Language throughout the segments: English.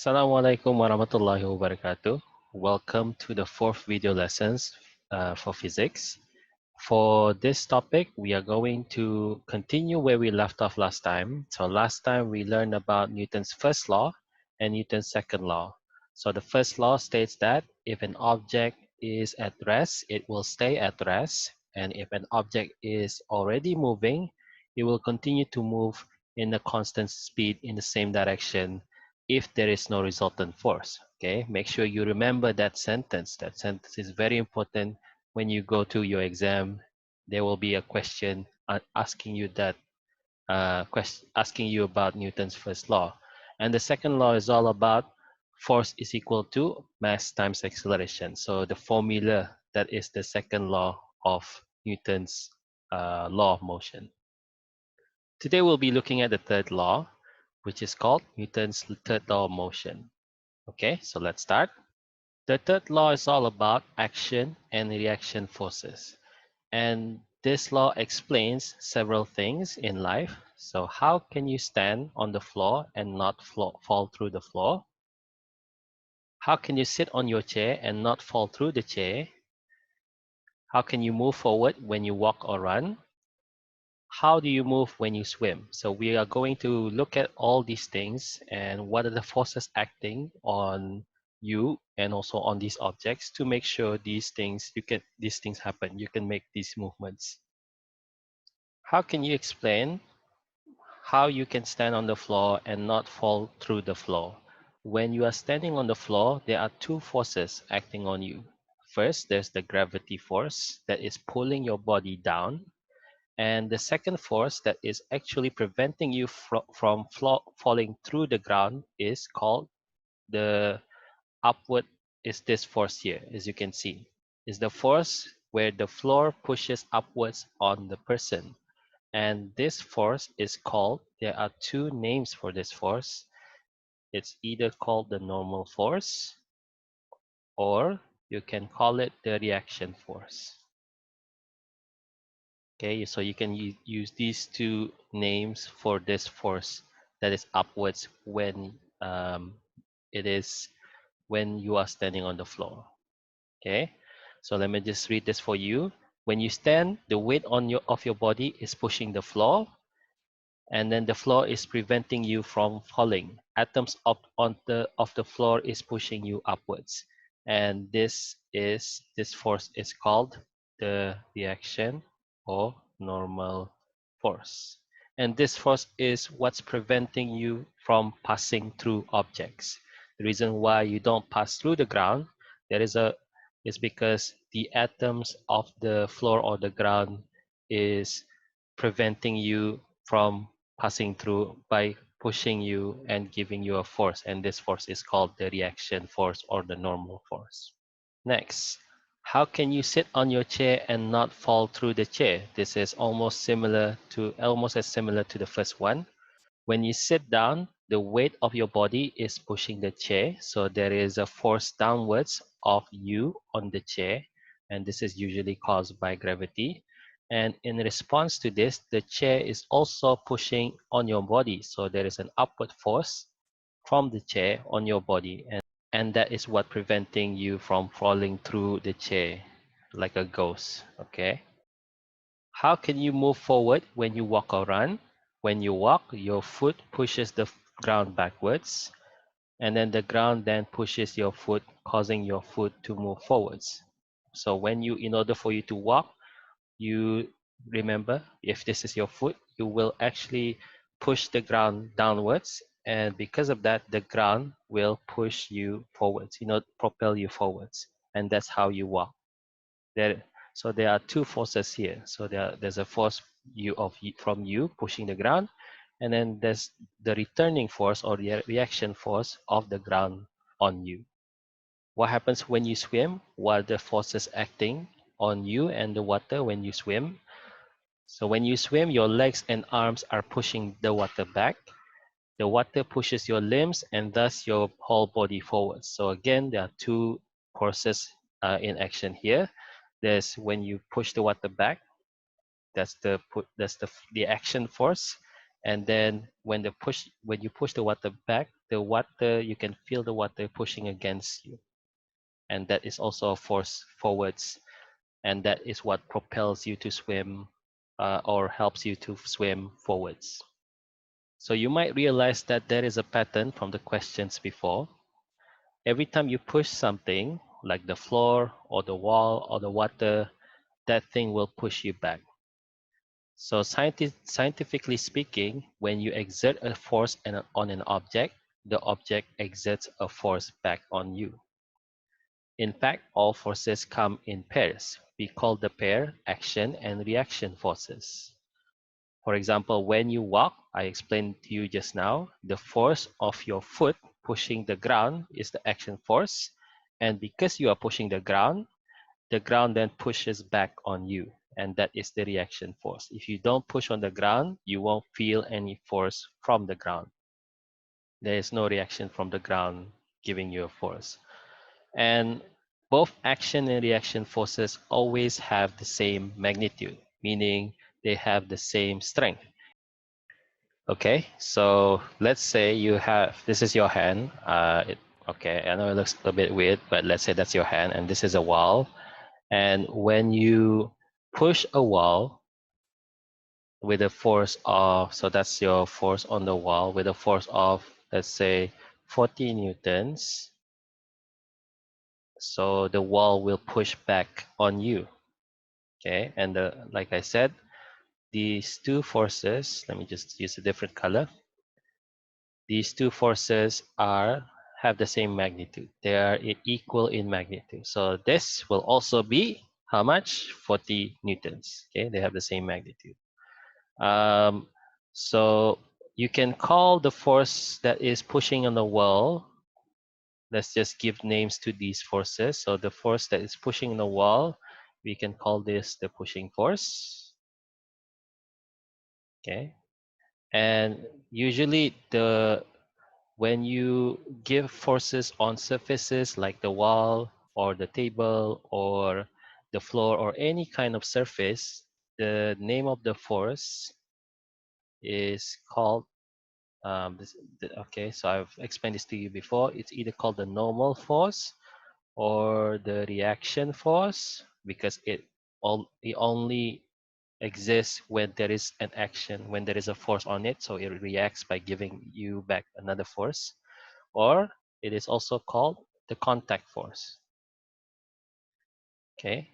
Assalamualaikum warahmatullahi wabarakatuh. Welcome to the fourth video lessons for physics. For this topic, we are going to continue where we left off last time. So last time we learned about Newton's first law and Newton's second law. So the first law states that if an object is at rest, it will stay at rest. And if an object is already moving, it will continue to move in a constant speed in the same direction if there is no resultant force. Okay, make sure you remember that sentence. That sentence is very important when you go to your exam. There will be a question asking you that asking you about Newton's first law. And the second law is all about force is equal to mass times acceleration. So the formula that is the second law of Newton's law of motion. Today we'll be looking at the third law, which is called Newton's third law of motion. Okay, so let's start. The third law is all about action and reaction forces. And this law explains several things in life. So how can you stand on the floor and not fall through the floor? How can you sit on your chair and not fall through the chair? How can you move forward when you walk or run? How do you move when you swim? So we are going to look at all these things and what are the forces acting on you and also on these objects to make sure these things happen. You can make these movements. How can you explain how you can stand on the floor and not fall through the floor? When you are standing on the floor, there are two forces acting on you. First, there's the gravity force that is pulling your body down. And the second force that is actually preventing you from falling through the ground is called the upward, is this force here, as you can see. Is the force where the floor pushes upwards on the person. And this force is called, there are two names for this force. It's either called the normal force or you can call it the reaction force. Okay, so you can use these two names for this force that is upwards when it is when you are standing on the floor. Okay, so let me just read this for you. When you stand, the weight of your body is pushing the floor, and then the floor is preventing you from falling. Atoms of the floor is pushing you upwards, and this force is called the reaction or normal force. And this force is what's preventing you from passing through objects. The reason why you don't pass through the ground, is because the atoms of the floor or the ground is preventing you from passing through by pushing you and giving you a force, and this force is called the reaction force or the normal force. Next, how can you sit on your chair and not fall through the chair? This is almost as similar to the first one. When you sit down, the weight of your body is pushing the chair, so there is a force downwards of you on the chair, and this is usually caused by gravity. And in response to this, the chair is also pushing on your body, so there is an upward force from the chair on your body, and that is what preventing you from falling through the chair like a ghost. Okay, how can you move forward when you walk or run? When you walk, your foot pushes the ground backwards, and then the ground then pushes your foot, causing your foot to move forwards. So in order for you to walk, you remember, if this is your foot, you will actually push the ground downwards, and because of that, the ground will push you forwards, propel you forwards, and that's how you walk. So there are two forces here. So there's a force from you pushing the ground, and then there's the returning force or the reaction force of the ground on you. What happens when you swim? What are the forces acting on you and the water when you swim? So when you swim, your legs and arms are pushing the water back. The water pushes your limbs and thus your whole body forward. So again, there are two forces in action here. There's when you push the water back, that's the action force, And then when you push the water back, you can feel the water pushing against you, and that is also a force forwards, and that is what propels you to swim, or helps you to swim forwards. So you might realize that there is a pattern from the questions before. Every time you push something, like the floor or the wall or the water, that thing will push you back. So scientifically speaking, when you exert a force on an object, the object exerts a force back on you. In fact, all forces come in pairs. We call the pair action and reaction forces. For example, when you walk, I explained to you just now, the force of your foot pushing the ground is the action force. And because you are pushing the ground then pushes back on you. And that is the reaction force. If you don't push on the ground, you won't feel any force from the ground. There is no reaction from the ground giving you a force. And both action and reaction forces always have the same magnitude, meaning they have the same strength. Okay, so let's say this is your hand. Okay, I know it looks a bit weird, but let's say that's your hand and this is a wall. And when you push a wall with a force of, so that's your force on the wall with a force of, let's say, 40 newtons. So the wall will push back on you. Okay, and like I said, these two forces, let me just use a different color. These two forces have the same magnitude. They are equal in magnitude. So this will also be how much? 40 newtons. Okay, they have the same magnitude. So you can call the force that is pushing on the wall, let's just give names to these forces. So the force that is pushing on the wall, we can call this the pushing force. Okay. And usually when you give forces on surfaces like the wall or the table or the floor or any kind of surface, the name of the force is called okay, so I've explained this to you before. It's either called the normal force or the reaction force, because it only exists when there is an action, when there is a force on it, so it reacts by giving you back another force. Or it is also called the contact force. Okay,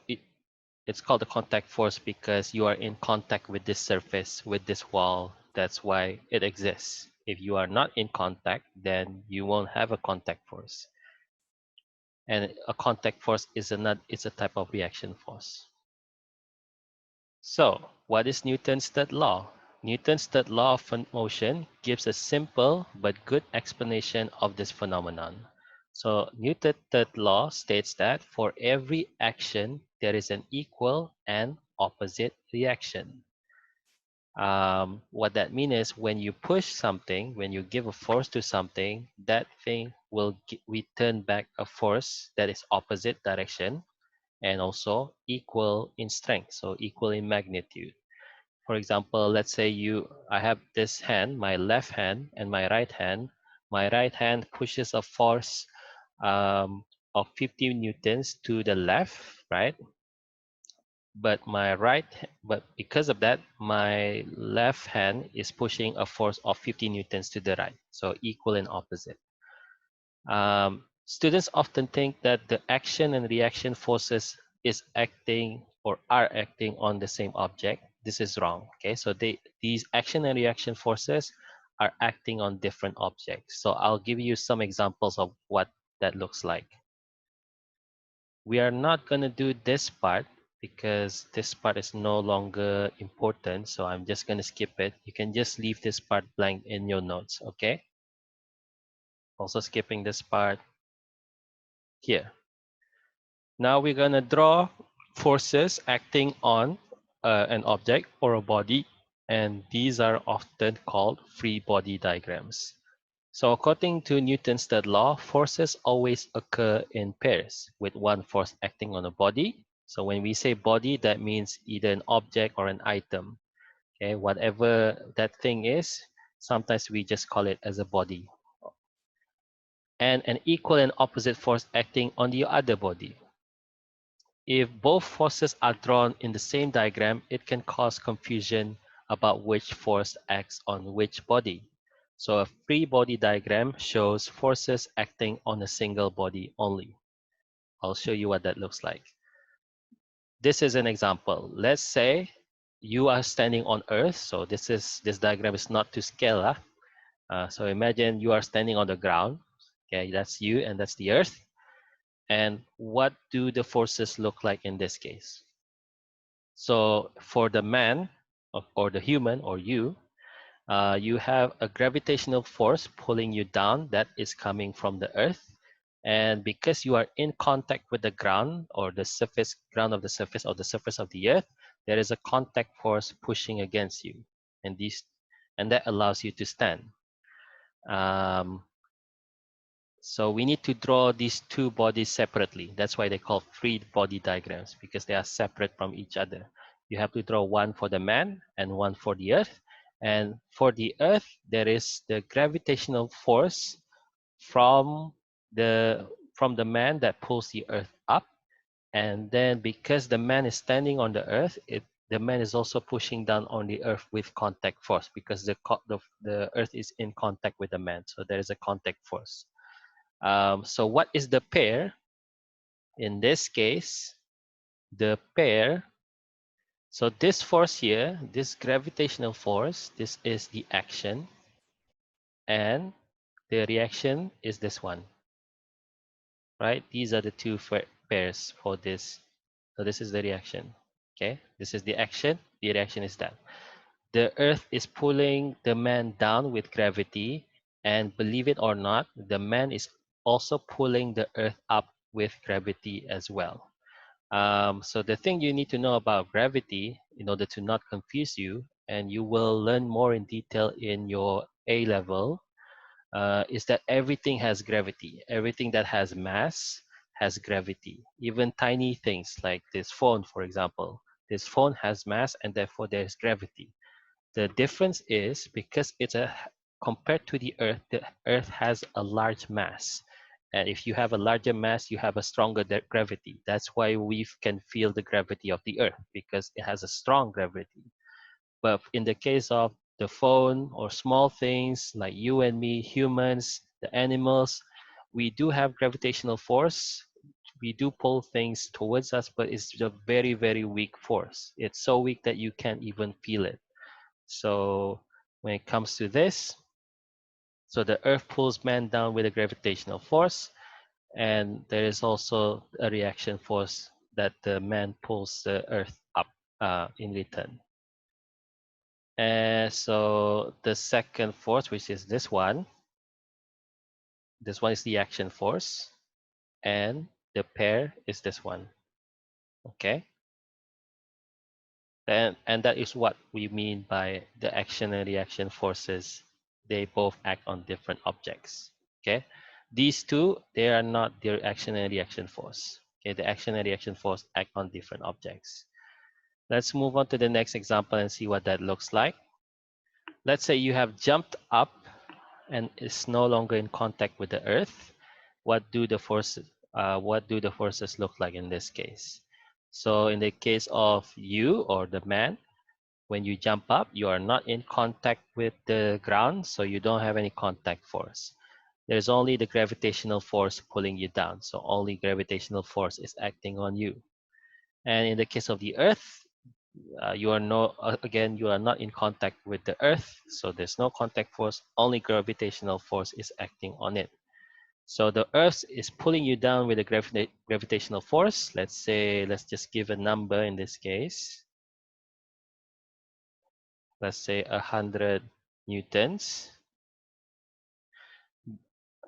it, it's called the contact force because you are in contact with this surface, with this wall. That's why it exists. If you are not in contact, then you won't have a contact force. And a contact force is it's a type of reaction force. So, what is Newton's third law? Newton's third law of motion gives a simple but good explanation of this phenomenon. So, Newton's third law states that for every action, there is an equal and opposite reaction. What that means is when you push something, when you give a force to something, that thing will return back a force that is opposite direction and also equal in strength, so equal in magnitude. For example, let's say I have this hand, my left hand and my right hand. My right hand pushes a force of 50 newtons to the left, right? But because of that, my left hand is pushing a force of 50 newtons to the right, so equal and opposite. Students often think that the action and reaction forces are acting on the same object. This is wrong. Okay, so these action and reaction forces are acting on different objects. So I'll give you some examples of what that looks like. We are not going to do this part because this part is no longer important. So I'm just going to skip it. You can just leave this part blank in your notes. Okay. Also skipping this part here. Now we're going to draw forces acting on an object or a body, and these are often called free body diagrams. So according to Newton's third law, forces always occur in pairs, with one force acting on a body. So when we say body, that means either an object or an item. Okay, whatever that thing is, sometimes we just call it as a body. And an equal and opposite force acting on the other body. If both forces are drawn in the same diagram, it can cause confusion about which force acts on which body. So a free body diagram shows forces acting on a single body only. I'll show you what that looks like. This is an example. Let's say you are standing on Earth. So this diagram is not to scale. So imagine you are standing on the ground. Okay, that's you and that's the Earth. And what do the forces look like in this case? So for the man or the human or you have a gravitational force pulling you down that is coming from the earth. And because you are in contact with the ground or the surface ground of the surface or the surface of the earth, there is a contact force pushing against you. And that allows you to stand. Um, so we need to draw these two bodies separately. That's why they call free body diagrams, because they are separate from each other. You have to draw one for the man and one for the earth. And for the earth, there is the gravitational force from the man that pulls the earth up. And then because the man is standing on the earth, the man is also pushing down on the earth with contact force, because the earth is in contact with the man. So there is a contact force. So what is the pair? In this case, the pair, so this force here, this gravitational force, this is the action, and the reaction is this one, right? These are the two pairs for this. So this is the reaction, okay? This is the action, the reaction is that. The earth is pulling the man down with gravity, and believe it or not, the man is also pulling the earth up with gravity as well. So the thing you need to know about gravity in order to not confuse you, and you will learn more in detail in your A level, is that everything has gravity. Everything that has mass has gravity. Even tiny things like this phone, for example. This phone has mass and therefore there is gravity. The difference is because compared to the Earth has a large mass. And if you have a larger mass, you have a stronger gravity. That's why we can feel the gravity of the Earth, because it has a strong gravity. But in the case of the phone or small things like you and me, humans, the animals, we do have gravitational force. We do pull things towards us, but it's a very, very weak force. It's so weak that you can't even feel it. So when it comes to this, so the earth pulls man down with a gravitational force, and there is also a reaction force that the man pulls the earth up in return. And so the second force, which is this one is the action force, and the pair is this one. Okay. And that is what we mean by the action and reaction forces. They both act on different objects. Okay. These two, they are not their action and reaction force. Okay. The action and reaction force act on different objects. Let's move on to the next example and see what that looks like. Let's say you have jumped up and is no longer in contact with the earth. What do the forces look like in this case? So in the case of you or the man, when you jump up, you are not in contact with the ground, so you don't have any contact force. There's only the gravitational force pulling you down, so only gravitational force is acting on you. And in the case of the earth, you are you are not in contact with the earth, so there's no contact force, only gravitational force is acting on it. So the earth is pulling you down with a gravitational force. Let's just give a number in this case. Let's say 100 newtons.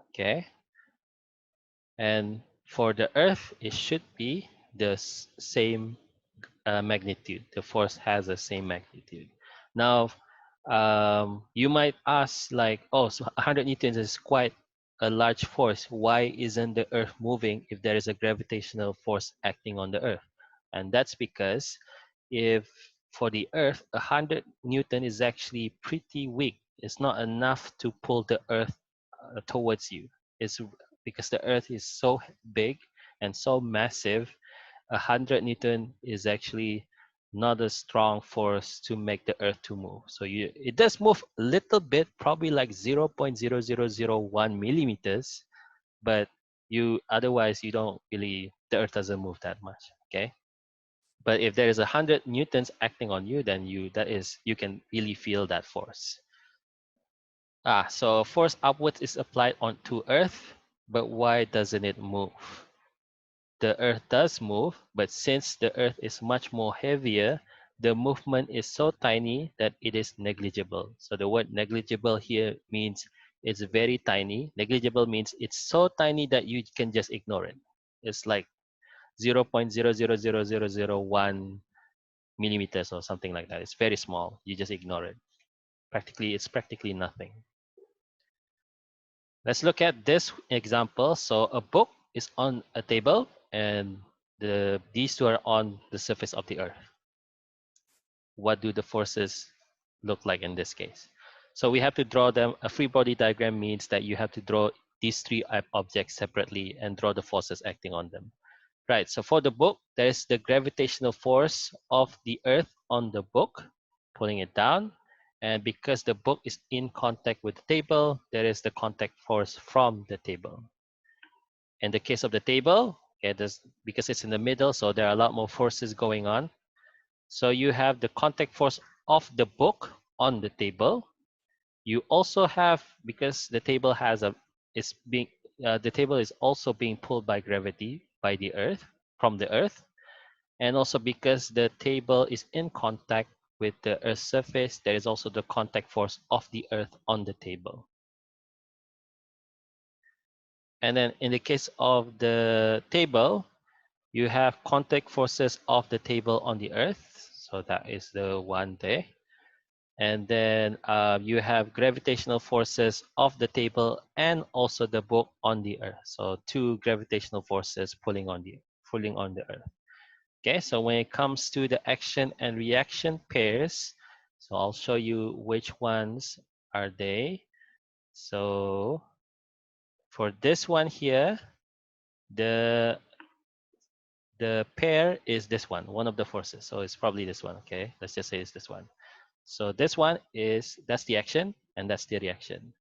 Okay. And for the earth, it should be the same magnitude. The force has the same magnitude. Now, you might ask like, oh, so 100 newtons is quite a large force. Why isn't the earth moving if there is a gravitational force acting on the earth? And that's because if for the Earth, 100 Newton is actually pretty weak. It's not enough to pull the Earth towards you. It's because the Earth is so big and so massive. 100 Newton is actually not a strong force to make the Earth to move. So it does move a little bit, probably like 0.0001 millimeters, but otherwise you don't really, the Earth doesn't move that much. Okay. But if there is 100 newtons acting on you, then you can really feel that force. So force upwards is applied onto Earth, but why doesn't it move? The Earth does move, but since the Earth is much more heavier, the movement is so tiny that it is negligible. So the word negligible here means it's very tiny. Negligible means it's so tiny that you can just ignore it. It's like 0.000001 millimeters or something like that. It's very small. You just ignore it. It's practically nothing. Let's look at this example. So a book is on a table and these two are on the surface of the earth. What do the forces look like in this case? So we have to draw them. A free body diagram means that you have to draw these three objects separately and draw the forces acting on them. Right, so for the book, there is the gravitational force of the earth on the book, pulling it down. And because the book is in contact with the table, there is the contact force from the table. In the case of the table, because it's in the middle, so there are a lot more forces going on. So you have the contact force of the book on the table. You also have, because the table the table is also being pulled by gravity by the earth, from the earth. And also because the table is in contact with the earth's surface, there is also the contact force of the earth on the table. And then in the case of the table, you have contact forces of the table on the earth. So that is the one there. And then you have gravitational forces of the table and also the book on the earth. So two gravitational forces pulling on the earth. Okay, so when it comes to the action and reaction pairs, so I'll show you which ones are they. So for this one here, the pair is this one of the forces. So it's probably this one, okay? Let's just say it's this one. So this one that's the action and that's the reaction.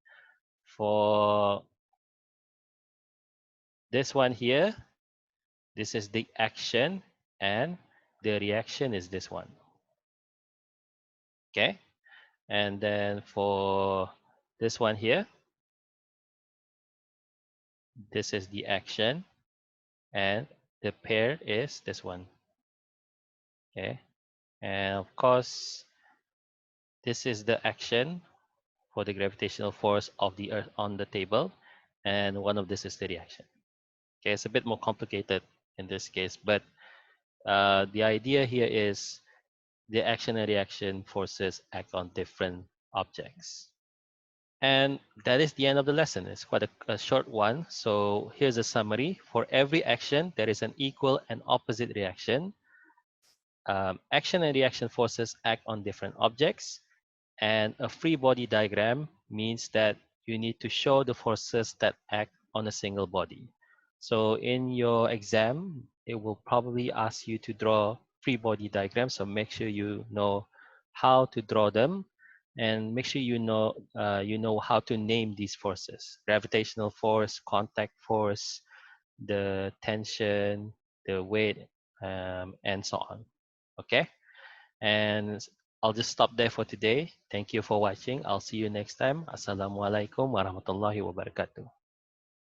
For this one here, this is the action and the reaction is this one. Okay? And then for this one here, this is the action and the pair is this one. Okay? And of course, this is the action for the gravitational force of the earth on the table. And one of this is the reaction. Okay, it's a bit more complicated in this case, but the idea here is the action and reaction forces act on different objects. And that is the end of the lesson. It's quite a short one. So here's a summary. For every action, there is an equal and opposite reaction. Action and reaction forces act on different objects. And a free body diagram means that you need to show the forces that act on a single body. So in your exam, it will probably ask you to draw free body diagrams. So make sure you know how to draw them, and make sure you know how to name these forces: gravitational force, contact force, the tension, the weight, and so on. Okay. And I'll just stop there for today. Thank you for watching. I'll see you next time. Assalamualaikum warahmatullahi wabarakatuh.